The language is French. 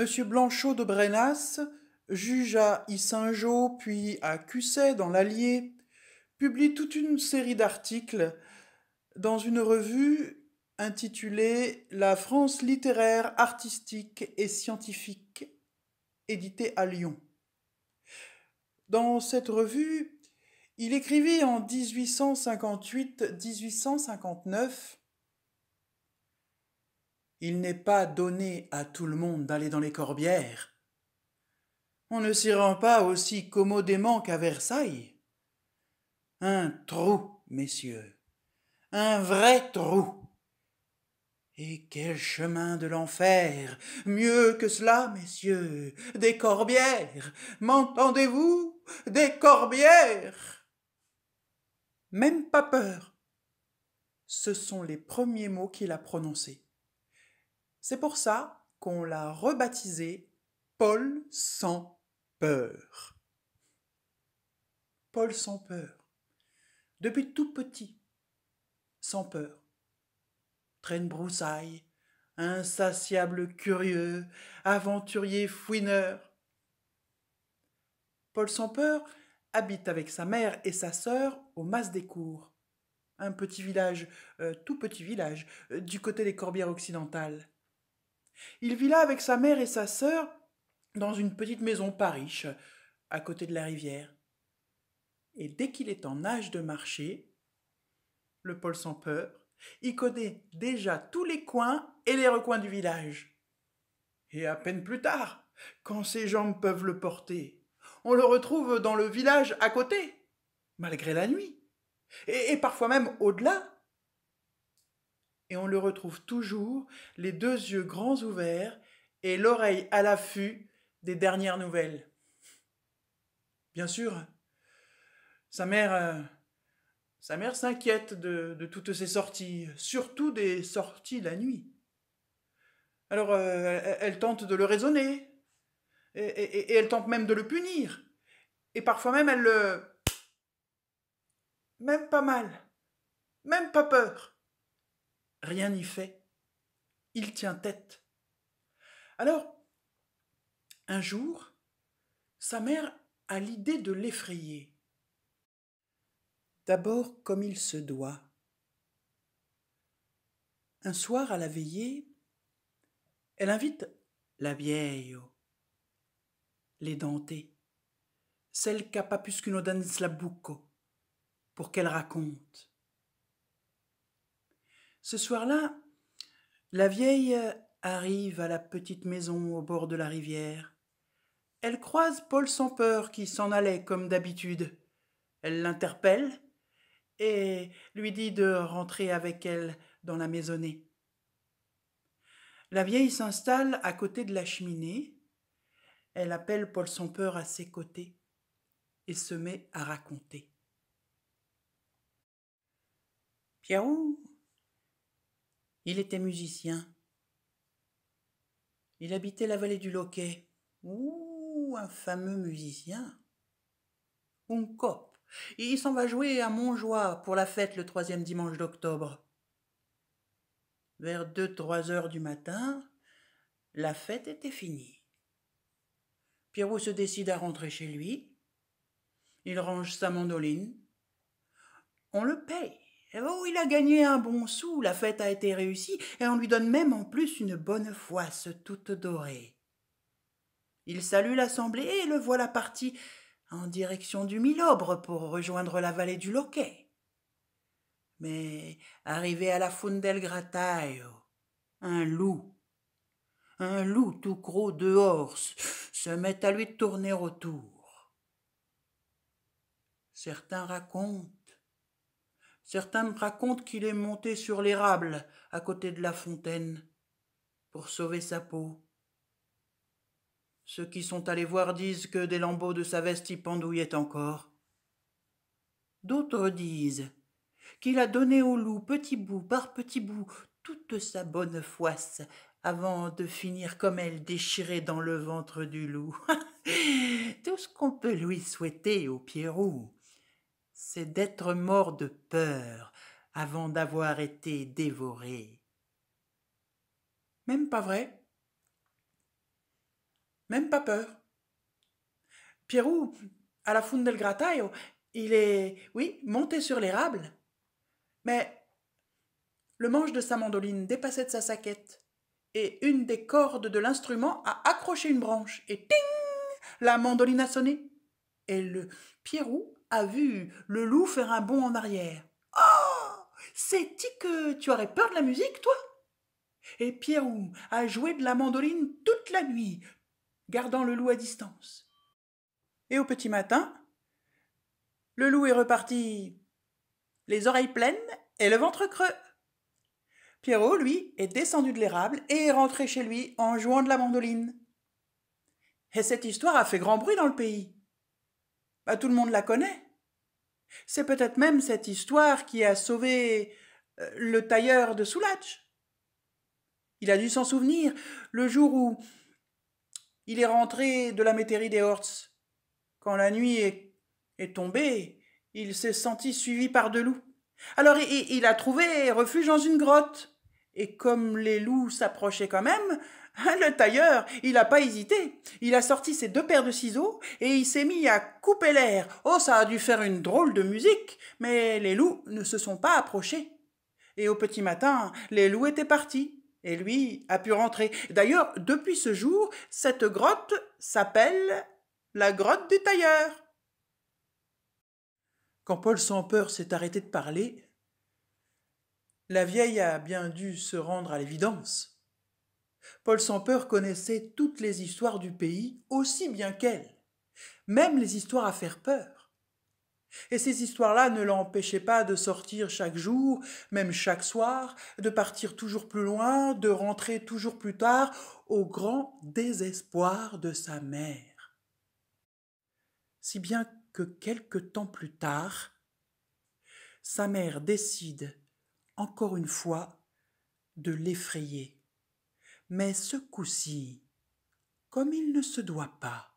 Monsieur Blanchot de Brennas, juge à Yssingeaux puis à Cusset dans l'Allier, publie toute une série d'articles dans une revue intitulée La France littéraire, artistique et scientifique, éditée à Lyon. Dans cette revue, il écrivit en 1858-1859 Il n'est pas donné à tout le monde d'aller dans les corbières. On ne s'y rend pas aussi commodément qu'à Versailles. Un trou, messieurs, un vrai trou. Et quel chemin de l'enfer! Mieux que cela, messieurs, des corbières! M'entendez-vous? Des corbières! Même pas peur. Ce sont les premiers mots qu'il a prononcés. C'est pour ça qu'on l'a rebaptisé Paul sans peur. Paul sans peur. Depuis tout petit, sans peur. Traîne broussaille, insatiable curieux, aventurier fouineur. Paul sans peur habite avec sa mère et sa sœur au Mas des Cours, un petit village, tout petit village, du côté des Corbières occidentales. Il vit là avec sa mère et sa sœur dans une petite maison pas riche, à côté de la rivière. Et dès qu'il est en âge de marcher, le Paul sans peur, il connaît déjà tous les coins et les recoins du village. Et à peine plus tard, quand ses jambes peuvent le porter, on le retrouve dans le village à côté, malgré la nuit, et parfois même au-delà. Et on le retrouve toujours, les deux yeux grands ouverts et l'oreille à l'affût des dernières nouvelles. Bien sûr, sa mère s'inquiète de toutes ces sorties, surtout des sorties la nuit. Alors elle tente de le raisonner, et elle tente même de le punir. Et parfois même elle le... Même pas mal, même pas peur. Rien n'y fait. Il tient tête. Alors, un jour, sa mère a l'idée de l'effrayer. D'abord comme il se doit. Un soir à la veillée, elle invite la vieille, l'édentée, celle qu'a papuscuno Slabucco, pour qu'elle raconte. Ce soir-là, la vieille arrive à la petite maison au bord de la rivière. Elle croise Paul sans peur qui s'en allait comme d'habitude. Elle l'interpelle et lui dit de rentrer avec elle dans la maisonnée. La vieille s'installe à côté de la cheminée. Elle appelle Paul sans peur à ses côtés et se met à raconter. Pierrot, il était musicien. Il habitait la vallée du Loquet. Ouh, un fameux musicien. Un cop. Il s'en va jouer à Montjoie pour la fête le 3e dimanche d'octobre. Vers 2-3 heures du matin, la fête était finie. Pierrot se décide à rentrer chez lui. Il range sa mandoline. On le paye. Oh, il a gagné un bon sou, la fête a été réussie, et on lui donne même en plus une bonne foisse toute dorée. Il salue l'assemblée et le voilà parti en direction du Milobre pour rejoindre la vallée du Loquet. Mais, arrivé à la Fune del Grataio, un loup tout gros dehors, se met à lui tourner autour. Certains me racontent qu'il est monté sur l'érable à côté de la fontaine pour sauver sa peau. Ceux qui sont allés voir disent que des lambeaux de sa veste y pendouillaient encore. D'autres disent qu'il a donné au loup petit bout par petit bout toute sa bonne foisse avant de finir comme elle déchirée dans le ventre du loup. Tout ce qu'on peut lui souhaiter au Pierrot, c'est d'être mort de peur avant d'avoir été dévoré. Même pas vrai? même pas peur. Pierrot, à la fune del grataio, il est, oui, monté sur l'érable, mais le manche de sa mandoline dépassait de sa saquette, et une des cordes de l'instrument a accroché une branche, et ting! La mandoline a sonné, et le Pierrot a vu le loup faire un bond en arrière. Oh! Sais-tu que tu aurais peur de la musique, toi? Et Pierrot a joué de la mandoline toute la nuit, gardant le loup à distance. Et au petit matin, le loup est reparti les oreilles pleines et le ventre creux. Pierrot, lui, est descendu de l'érable et est rentré chez lui en jouant de la mandoline. Et cette histoire a fait grand bruit dans le pays. Tout le monde la connaît. C'est peut-être même cette histoire qui a sauvé le tailleur de Soulatch. Il a dû s'en souvenir le jour où il est rentré de la métairie des Horts. Quand la nuit est tombée, il s'est senti suivi par 2 loups. Alors il a trouvé refuge dans une grotte. Et comme les loups s'approchaient quand même, le tailleur, il n'a pas hésité. Il a sorti ses 2 paires de ciseaux et il s'est mis à couper l'air. Oh, ça a dû faire une drôle de musique, mais les loups ne se sont pas approchés. Et au petit matin, les loups étaient partis. Et lui a pu rentrer. D'ailleurs, depuis ce jour, cette grotte s'appelle la grotte du tailleur. Quand Paul sans peur s'est arrêté de parler, la vieille a bien dû se rendre à l'évidence. Paul sans peur connaissait toutes les histoires du pays aussi bien qu'elle, même les histoires à faire peur. Et ces histoires-là ne l'empêchaient pas de sortir chaque jour, même chaque soir, de partir toujours plus loin, de rentrer toujours plus tard, au grand désespoir de sa mère. Si bien que quelque temps plus tard, sa mère décide, encore une fois, de l'effrayer. Mais ce coup-ci, comme il ne se doit pas,